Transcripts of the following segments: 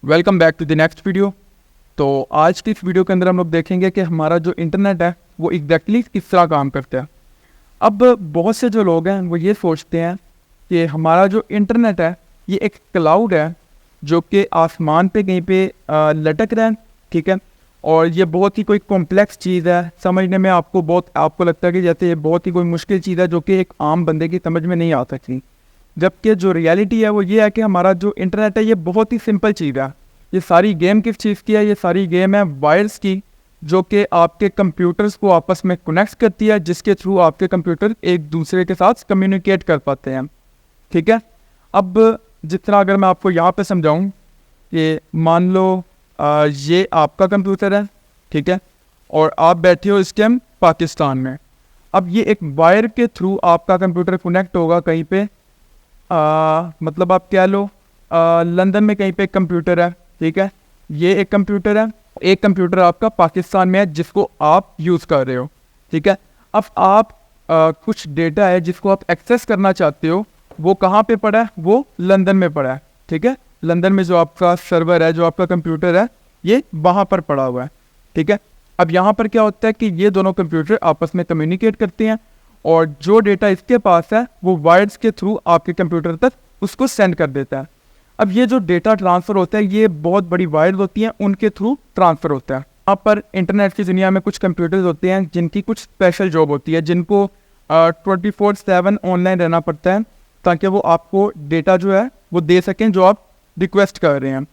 Welcome back to the next video. तो आज की इस वीडियो के अंदर हम लोग देखेंगे कि हमारा जो इंटरनेट है वो एग्जैक्टली किस तरह काम करता है। अब बहुत से जो लोग हैं वो ये सोचते हैं कि हमारा जो इंटरनेट है ये एक क्लाउड है जो कि आसमान पे कहीं पे लटक रहा है, ठीक है। और ये बहुत ही कोई कॉम्प्लेक्स चीज़ है, समझने में आपको लगता है कि जैसे ये बहुत ही कोई मुश्किल चीज़ है जो कि एक आम बंदे की समझ में नहीं आ सकती। जबकि जो रियलिटी है वो ये है कि हमारा जो इंटरनेट है ये बहुत ही सिंपल चीज़ है। ये सारी गेम किस चीज़ की है? ये सारी गेम है वायर्स की, जो कि आपके कंप्यूटर्स को आपस में कनेक्ट करती है, जिसके थ्रू आपके कंप्यूटर एक दूसरे के साथ कम्युनिकेट कर पाते हैं, ठीक है। अब जिस तरह अगर मैं आपको यहाँ पे समझाऊँ कि मान लो ये आपका कंप्यूटर है, ठीक है, और आप बैठे हो इस टाइम पाकिस्तान में। अब ये एक वायर के थ्रू आपका कंप्यूटर कनेक्ट होगा कहीं पे, मतलब आप कह लो लंदन में कहीं पे एक कंप्यूटर है, ठीक है। ये एक कंप्यूटर है, एक कंप्यूटर आपका पाकिस्तान में है जिसको आप यूज़ कर रहे हो, ठीक है। अब आप कुछ डेटा है जिसको आप एक्सेस करना चाहते हो, वो कहाँ पे पड़ा है? वो लंदन में पड़ा है, ठीक है। लंदन में जो आपका सर्वर है, जो आपका कंप्यूटर है, ये वहाँ पर पड़ा हुआ है, ठीक है। अब यहाँ पर क्या होता है कि ये दोनों कंप्यूटर आपस में कम्युनिकेट करते हैं और जो डेटा इसके पास है वो वायर्स के थ्रू आपके कंप्यूटर तक उसको सेंड कर देता है। अब ये जो डेटा ट्रांसफ़र होता है ये बहुत बड़ी वायर्स होती हैं, उनके थ्रू ट्रांसफ़र होता है। यहाँ पर इंटरनेट की दुनिया में कुछ कंप्यूटर्स होते हैं जिनकी कुछ स्पेशल जॉब होती है, जिनको 24/7 ऑनलाइन रहना पड़ता है ताकि वो आपको डेटा जो है वो दे सकें जो आप रिक्वेस्ट कर रहे हैं।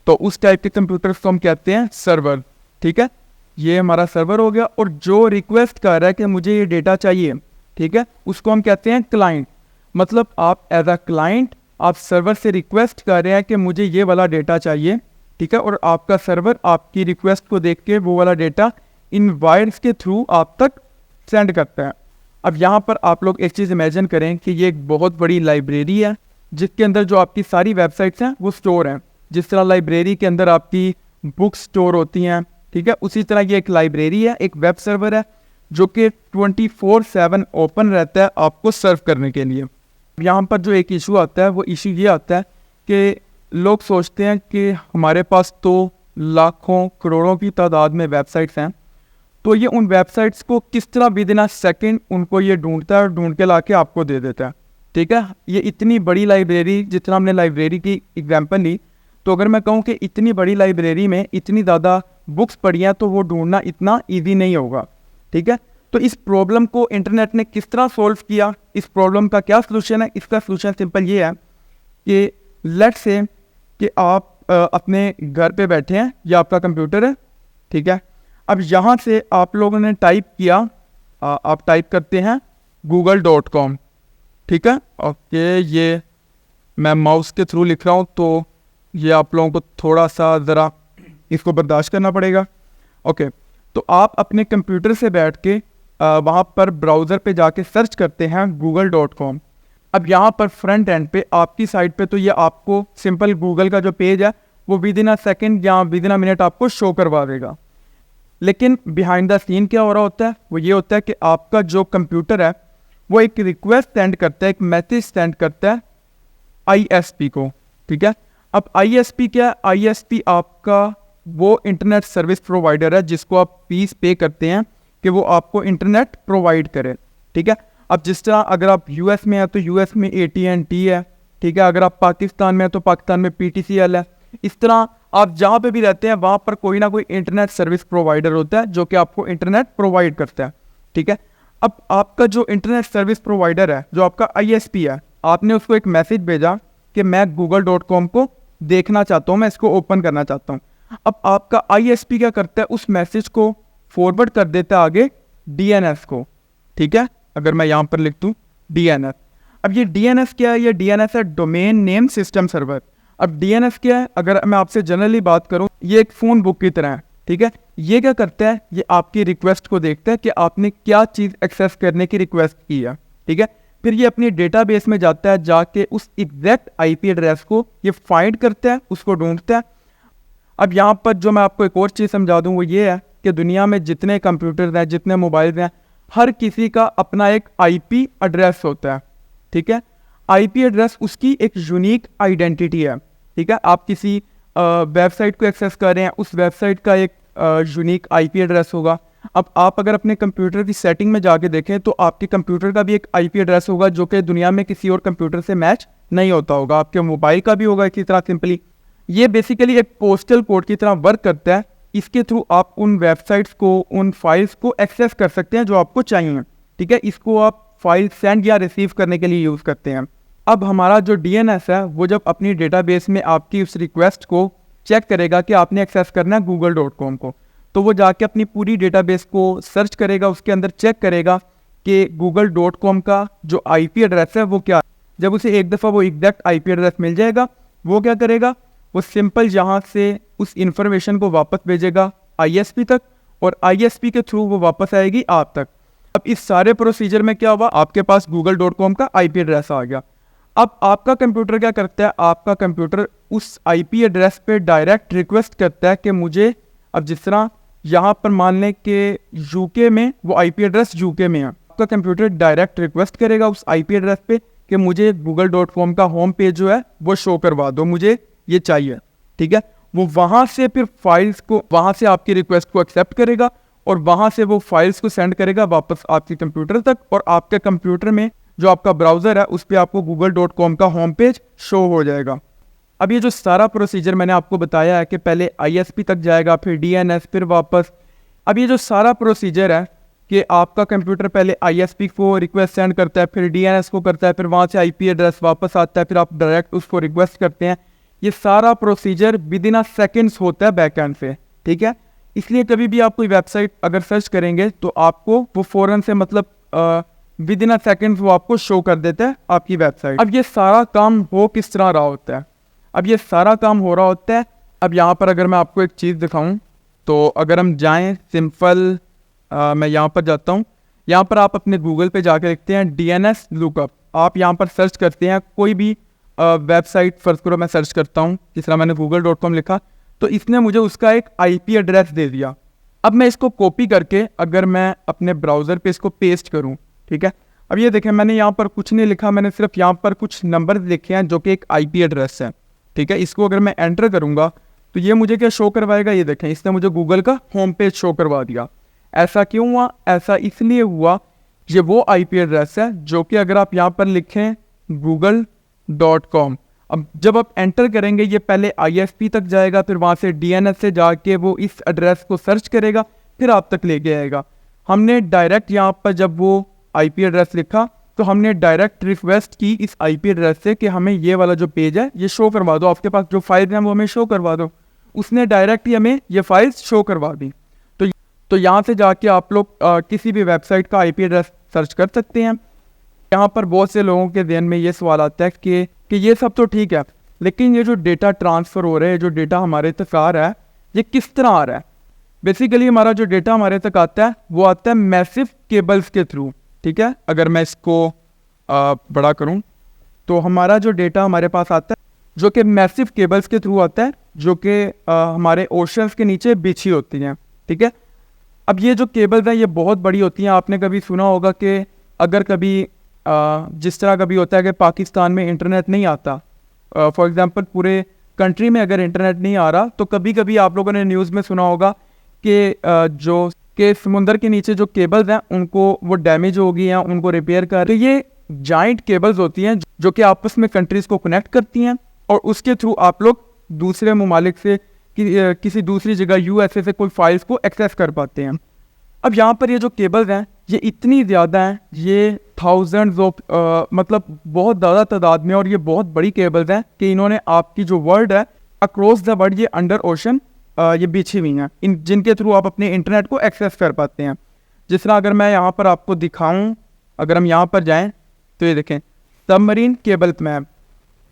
तो उस टाइप के कंप्यूटर्स को हम कहते हैं सर्वर, ठीक है। ये हमारा सर्वर हो गया, और जो रिक्वेस्ट कर रहा है कि मुझे ये डेटा चाहिए, ठीक है, उसको हम कहते हैं क्लाइंट। मतलब आप एज अ क्लाइंट आप सर्वर से रिक्वेस्ट कर रहे हैं कि मुझे ये वाला डेटा चाहिए, ठीक है, और आपका सर्वर आपकी रिक्वेस्ट को देख के वो वाला डेटा इन वायर्स के थ्रू आप तक सेंड करता है। अब यहाँ पर आप लोग एक चीज़ इमेजिन करें कि ये एक बहुत बड़ी लाइब्रेरी है जिसके अंदर जो आपकी सारी वेबसाइट्स हैं वो स्टोर हैं। जिस तरह लाइब्रेरी के अंदर आपकी बुक स्टोर होती हैं, ठीक है, उसी तरह ये एक लाइब्रेरी है, एक वेब सर्वर है जो कि 24/7 ओपन रहता है आपको सर्व करने के लिए। यहाँ पर जो एक इशू आता है वो इशू ये आता है कि लोग सोचते हैं कि हमारे पास तो लाखों करोड़ों की तादाद में वेबसाइट्स हैं, तो ये उन वेबसाइट्स को किस तरह विद इन अ सेकेंड उनको ये ढूंढता है और ढूंढ के ला के आपको दे देता है, ठीक है। ये इतनी बड़ी लाइब्रेरी, जितना हमने लाइब्रेरी की एग्जाम्पल ली, तो अगर मैं कहूँ कि इतनी बड़ी लाइब्रेरी में इतनी ज़्यादा बुक्स पढ़ी हैं तो वो ढूंढना इतना ईजी नहीं होगा, ठीक है। तो इस प्रॉब्लम को इंटरनेट ने किस तरह सॉल्व किया? इस प्रॉब्लम का क्या सलूशन है? इसका सलूशन सिंपल ये है कि लेट्स से कि आप अपने घर पे बैठे हैं, या आपका कंप्यूटर है, ठीक है। अब यहाँ से आप लोगों ने टाइप किया, आप टाइप करते हैं google.com, ठीक है। ओके, ये मैं माउस के थ्रू लिख रहा हूँ तो ये आप लोगों को थोड़ा सा ज़रा इसको बर्दाश्त करना पड़ेगा। ओके, तो आप अपने कंप्यूटर से बैठ के वहाँ पर ब्राउज़र पे जाके सर्च करते हैं google.com। अब यहाँ पर फ्रंट एंड पे आपकी साइट पे तो ये आपको सिंपल गूगल का जो पेज है वो विद इन अ सेकेंड या विद इन अ मिनट आपको शो करवा देगा। लेकिन बिहाइंड द सीन क्या हो रहा होता है? वो ये होता है कि आपका जो कंप्यूटर है वो एक रिक्वेस्ट सेंड करता है, एक मैसेज सेंड करता है ISP को, ठीक है। अब ISP क्या है? ISP आपका वो इंटरनेट सर्विस प्रोवाइडर है जिसको आप फीस पे करते हैं कि वो आपको इंटरनेट प्रोवाइड करे, ठीक है। अब जिस तरह अगर आप US में हैं तो US में AT&T है, ठीक है। अगर आप पाकिस्तान में हैं तो पाकिस्तान में PTCL है। इस तरह आप जहाँ पे भी रहते हैं वहाँ पर कोई ना कोई इंटरनेट सर्विस प्रोवाइडर होता है जो कि आपको इंटरनेट प्रोवाइड करता है, ठीक है। अब आपका जो इंटरनेट सर्विस प्रोवाइडर है, जो आपका ISP है, आपने उसको एक मैसेज भेजा कि मैं google.com को देखना चाहता हूँ, मैं इसको ओपन करना चाहता हूँ। अब आपका ISP क्या करता है? उस मैसेज को फॉरवर्ड कर देता है आगे DNS को, ठीक है। अगर मैं यहाँ पर लिख दूँ DNS, अब ये DNS क्या है? ये DNS है डोमेन नेम सिस्टम सर्वर। अब DNS क्या है? अगर मैं आपसे जनरली बात करूँ, ये एक फ़ोन बुक की तरह है, ठीक है। ये क्या करता है? ये आपकी रिक्वेस्ट को देखता है कि आपने क्या चीज़ एक्सेस करने की रिक्वेस्ट की है, ठीक है। फिर ये अपनी डेटाबेस में जाता है, जाके उस एग्जैक्ट IP एड्रेस को ये फाइंड करता है, उसको ढूंढता है। अब यहाँ पर जो मैं आपको एक और चीज़ समझा दूँ वो ये है कि दुनिया में जितने कंप्यूटर हैं, जितने मोबाइल हैं, हर किसी का अपना एक IP एड्रेस होता है, ठीक है। IP एड्रेस उसकी एक यूनिक आइडेंटिटी है, ठीक है। आप किसी वेबसाइट को एक्सेस कर रहे हैं उस वेबसाइट का एक यूनिक आईपी एड्रेस होगा। अब आप अगर अपने कंप्यूटर की सेटिंग में जाके देखें तो आपके कंप्यूटर का भी एक आईपी एड्रेस होगा जो कि दुनिया में किसी और कंप्यूटर से मैच नहीं होता होगा, आपके मोबाइल का भी होगा इसी तरह सिंपली। ये बेसिकली एक पोस्टल कोड की तरह वर्क करता है। इसके थ्रू आप उन वेबसाइट्स को, उन फाइल्स को एक्सेस कर सकते हैं जो आपको चाहिए, ठीक है। इसको आप फाइल सेंड या रिसीव करने के लिए यूज़ करते हैं। अब हमारा जो डीएनएस है वो जब अपनी डेटाबेस में आपकी उस रिक्वेस्ट को चेक करेगा कि आपने एक्सेस करना है google.com को, तो वो जाके अपनी पूरी डेटाबेस को सर्च करेगा, उसके अंदर चेक करेगा कि google.com का जो आईपी एड्रेस है वो क्या है। जब उसे एक दफ़ा वो एग्जैक्ट आईपी एड्रेस मिल जाएगा, वो क्या करेगा, वो सिंपल यहाँ से उस इंफॉर्मेशन को वापस भेजेगा आईएसपी तक, और आईएसपी के थ्रू वो वापस आएगी आप तक। अब इस सारे प्रोसीजर में क्या हुआ, आपके पास google.com का आईपी एड्रेस आ गया। अब आपका कंप्यूटर क्या करता है, आपका कंप्यूटर उस आईपी एड्रेस पे डायरेक्ट रिक्वेस्ट करता है कि मुझे, अब जिस तरह यहाँ पर मान लें कि यूके में वो आईपी एड्रेस यूके में है, आपका कंप्यूटर डायरेक्ट रिक्वेस्ट करेगा उस आईपी एड्रेस पे कि मुझे google.com का होम पेज जो है वो शो करवा दो, मुझे ये चाहिए, ठीक है। वो वहाँ से फिर फाइल्स को, वहाँ से आपकी रिक्वेस्ट को एक्सेप्ट करेगा और वहाँ से वो फाइल्स को सेंड करेगा वापस आपके कंप्यूटर तक, और आपके कंप्यूटर में जो आपका ब्राउज़र है उस पर आपको google.com का होम पेज शो हो जाएगा। अब ये जो सारा प्रोसीजर मैंने आपको बताया है कि पहले आईएसपी तक जाएगा, फिर डीएनएस, फिर वापस। अब ये जो सारा प्रोसीजर है कि आपका कंप्यूटर पहले आईएसपी को रिक्वेस्ट सेंड करता है, फिर डीएनएस को करता है, फिर वहाँ से आईपी एड्रेस वापस आता है, फिर आप डायरेक्ट उसको रिक्वेस्ट करते हैं, ये सारा procedure with in a seconds होता है बैक एंड से, ठीक है। इसलिए कभी भी आप कोई वेबसाइट अगर सर्च करेंगे तो आपको वो फ़ौरन से, मतलब विद इन अ सेकेंड वो आपको शो कर देता है आपकी वेबसाइट। अब ये सारा काम हो किस तरह रहा होता है, अब ये सारा काम हो रहा होता है, अब यहाँ पर अगर मैं आपको एक चीज़ दिखाऊं तो अगर हम जाएं सिंपल, मैं यहाँ पर जाता हूँ, यहाँ पर आप अपने गूगल पे जाकर लिखते हैं डीएनएस लुकअप, आप यहाँ पर सर्च करते हैं कोई भी वेबसाइट, फर्ज करो मैं सर्च करता हूँ, जिस तरह मैंने google.com लिखा तो इसने मुझे उसका एक आईपी एड्रेस दे दिया। अब मैं इसको कॉपी करके अगर मैं अपने ब्राउज़र पे इसको पेस्ट करूँ, ठीक है। अब ये देखें मैंने यहाँ पर कुछ नहीं लिखा, मैंने सिर्फ यहाँ पर कुछ नंबर लिखे हैं जो कि एक आईपी एड्रेस है, ठीक है। इसको अगर मैं एंटर करूँगा तो ये मुझे क्या शो करवाएगा, ये देखें इसने मुझे गूगल का होम पेज शो करवा दिया। ऐसा क्यों हुआ, ऐसा इसलिए हुआ, ये वो आईपी एड्रेस है जो कि अगर आप यहाँ पर लिखें google.com, अब जब आप एंटर करेंगे ये पहले आईएसपी तक जाएगा, फिर वहाँ से डीएनएस से जाके वो इस एड्रेस को सर्च करेगा, फिर आप तक लेके आएगा। हमने डायरेक्ट यहाँ पर जब वो आईपी एड्रेस लिखा तो हमने डायरेक्ट रिक्वेस्ट की इस आईपी एड्रेस से कि हमें ये वाला जो पेज है ये शो करवा दो, आपके पास जो फाइल है वो हमें शो करवा दो। उसने डायरेक्ट ही हमें ये फाइल्स शो करवा दी। तो यहाँ से जाके आप लोग किसी भी वेबसाइट का आईपी एड्रेस सर्च कर सकते हैं। यहाँ पर बहुत से लोगों के ध्यान में ये सवाल आता है कि ये सब तो ठीक है, लेकिन ये जो डेटा ट्रांसफ़र हो रहा है, जो डेटा हमारे तक आ रहा है, ये किस तरह आ रहा है। बेसिकली हमारा जो डेटा हमारे तक आता है वो आता है मैसिव केबल्स के थ्रू, ठीक है। अगर मैं इसको बड़ा करूं तो हमारा जो डेटा हमारे पास आता है जो कि मैसिव केबल्स के थ्रू आता है, जो कि हमारे ओशंस के नीचे बिछी होती हैं, ठीक है। अब ये जो केबल्स हैं ये बहुत बड़ी होती हैं। आपने कभी सुना होगा कि अगर कभी जिस तरह कभी होता है कि पाकिस्तान में इंटरनेट नहीं आता, फॉर एग्जांपल पूरे कंट्री में अगर इंटरनेट नहीं आ रहा, तो कभी कभी आप लोगों ने न्यूज़ में सुना होगा कि समुंदर के नीचे जो केबल्स हैं उनको वो डैमेज हो गई हैं, उनको रिपेयर कर, तो ये जाइंट केबल्स होती हैं जो कि आपस में कंट्रीज़ को कनेक्ट करती हैं और उसके थ्रू आप लोग दूसरे ममालिक से किसी दूसरी जगह यूएसए से कोई फाइल्स को एक्सेस कर पाते हैं। अब यहाँ पर ये जो केबल्स हैं ये इतनी ज़्यादा हैं, ये थाउजेंड्स ऑफ मतलब बहुत ज़्यादा तादाद में, और ये बहुत बड़ी केबल्स हैं कि इन्होंने आपकी जो वर्ल्ड है अक्रॉस द वर्ल्ड ये अंडर ओशन ये बिछी हुई हैं, जिनके थ्रू आप अपने इंटरनेट को एक्सेस कर पाते हैं। जिस तरह अगर मैं यहाँ पर आपको दिखाऊँ, अगर हम यहाँ पर जाएँ तो ये देखें submarine cable map,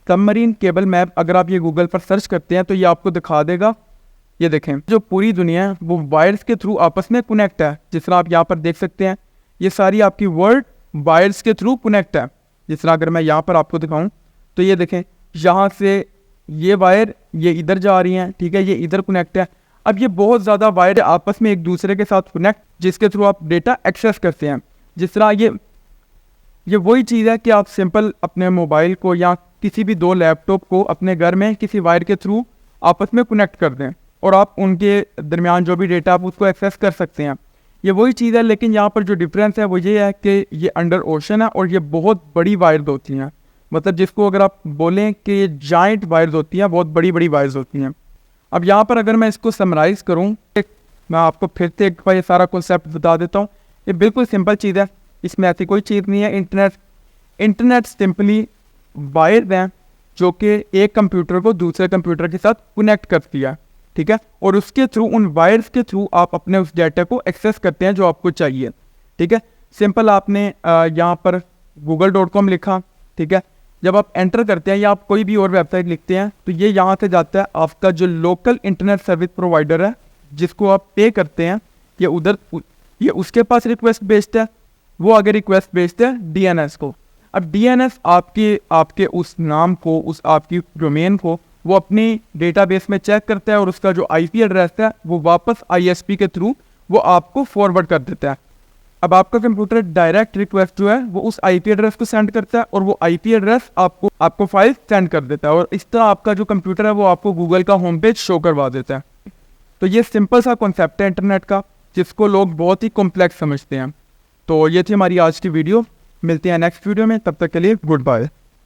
submarine cable map अगर आप ये गूगल पर सर्च करते हैं तो ये आपको दिखा देगा। ये देखें जो पूरी दुनिया है वो वायर्स के थ्रू आपस में कनेक्ट है। जिस तरह आप यहाँ पर देख सकते हैं ये सारी आपकी वर्ल्ड वायर्स के थ्रू कनेक्ट है। जिस तरह अगर मैं यहाँ पर आपको दिखाऊं तो ये देखें यहाँ से ये वायर ये इधर जा रही हैं, ठीक है, ये इधर कनेक्ट है। अब ये बहुत ज़्यादा वायर आपस में एक दूसरे के साथ कनेक्ट, जिसके थ्रू आप डेटा एक्सेस करते हैं। जिस तरह ये वही चीज़ है कि आप सिंपल अपने मोबाइल को या किसी भी दो लैपटॉप को अपने घर में किसी वायर के थ्रू आपस में कनेक्ट कर दें और आप उनके दरमियान जो भी डेटा आप उसको एक्सेस कर सकते हैं। ये वही चीज़ है, लेकिन यहाँ पर जो डिफरेंस है वो ये है कि ये अंडर ओशन है और ये बहुत बड़ी वायर्स होती हैं। मतलब जिसको अगर आप बोलें कि ये जाइंट वायर्स होती हैं, बहुत बड़ी बड़ी वायर्स होती हैं। अब यहाँ पर अगर मैं इसको समराइज़ करूँ, मैं आपको फिर से एक बार ये सारा कॉन्सेप्ट बता देता हूँ। ये बिल्कुल सिंपल चीज़ है, इसमें ऐसी कोई चीज़ नहीं है। इंटरनेट सिंपली वायर्स हैं जो कि एक कंप्यूटर को दूसरे कंप्यूटर के साथ कनेक्ट करती है, ठीक है। और उसके थ्रू, उन वायर्स के थ्रू आप अपने उस डाटा को एक्सेस करते हैं जो आपको चाहिए, ठीक है। सिंपल आपने यहाँ पर google.com लिखा, ठीक है। जब आप एंटर करते हैं या आप कोई भी और वेबसाइट लिखते हैं तो ये यहाँ से जाता है आपका जो लोकल इंटरनेट सर्विस प्रोवाइडर है जिसको आप पे करते हैं, ये उसके पास रिक्वेस्ट भेजता है, वो आगे रिक्वेस्ट भेजते हैं DNS को। अब DNS आपके उस नाम को, उस आपकी डोमेन को वो अपनी डेटाबेस में चेक करता है और उसका जो IP एड्रेस है वो वापस ISP के थ्रू वो आपको फॉरवर्ड कर देता है। अब आपका कंप्यूटर डायरेक्ट रिक्वेस्ट जो है वो उस IP एड्रेस को सेंड करता है और वो IP एड्रेस आपको फाइल सेंड कर देता है और इस तरह आपका जो कंप्यूटर है वो आपको गूगल का होम पेज शो करवा देता है। तो ये सिंपल सा कॉन्सेप्ट है इंटरनेट का, जिसको लोग बहुत ही कॉम्प्लेक्स समझते हैं। तो ये थी हमारी आज की वीडियो, मिलते हैं नेक्स्ट वीडियो में, तब तक के लिए गुड बाय।